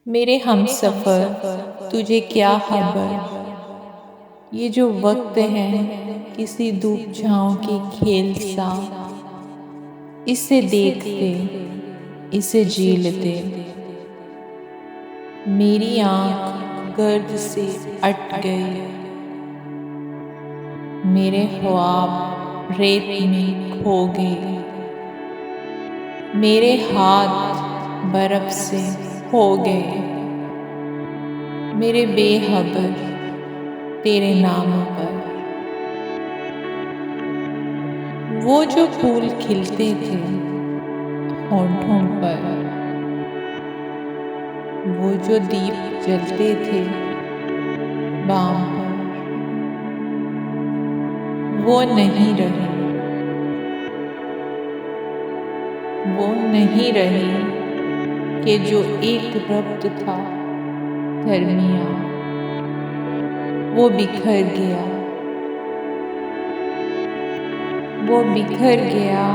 میرے ہم سفر تجھے کیا خبر، یہ جو وقت ہے کسی دھوپ چھاؤں کی کھیل سا، اسے دیکھتے اسے جھیلتے میری آنکھ گرد سے اٹ گئی، میرے خواب ریت میں کھو گئے، میرے ہاتھ برف سے ہو گئے، میرے بے خبر تیرے نام پر۔ وہ جو پھول کھلتے تھے ہونٹوں پر، وہ جو دیپ جلتے تھے بام پر، وہ نہیں رہے، وہ نہیں رہے کہ جو ایک ربط تھا درمیاں، وہ بکھر گیا، وہ بکھر گیا،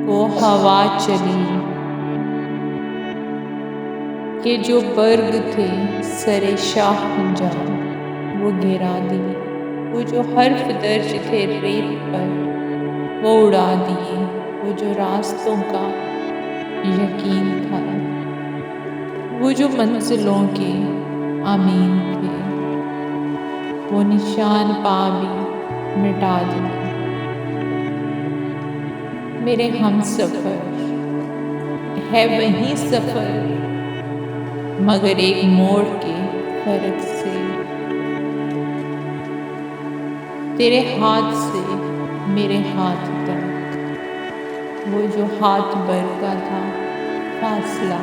وہ ہوا چلی کہ جو برگ تھے سرے شاہ جہاں، وہ گرا دیے، وہ جو حرف درج تھے ریت پر وہ اڑا دیے، وہ جو راستوں کا یقین تھا، وہ جو منزلوں کے امین تھے، وہ نشان پا بھی مٹا دیے۔ میرے ہم سفر ہے وہی سفر مگر ایک موڑ کے فرق سے، تیرے ہاتھ سے میرے ہاتھ تک، وہ جو ہاتھ بھر کا تھا فاصلہ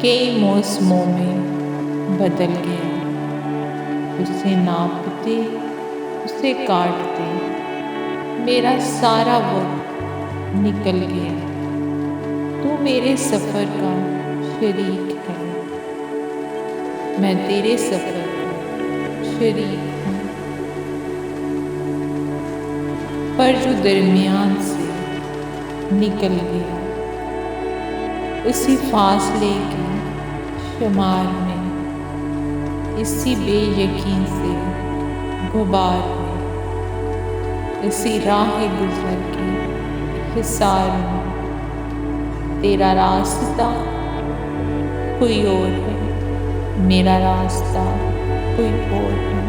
کئی موسموں میں بدل گیا، اسے ناپتے اسے کاٹتے میرا سارا وقت نکل گیا۔ تو میرے سفر کا شریک ہے، میں تیرے سفر کا شریک ہوں، پر جو درمیان سے نکل گیا اسی فاصلے کے شمار میں، اسی بے یقین سے غبار میں، اسی راہ گزر کے حصار میں، تیرا راستہ کوئی اور ہے، میرا راستہ کوئی اور ہے۔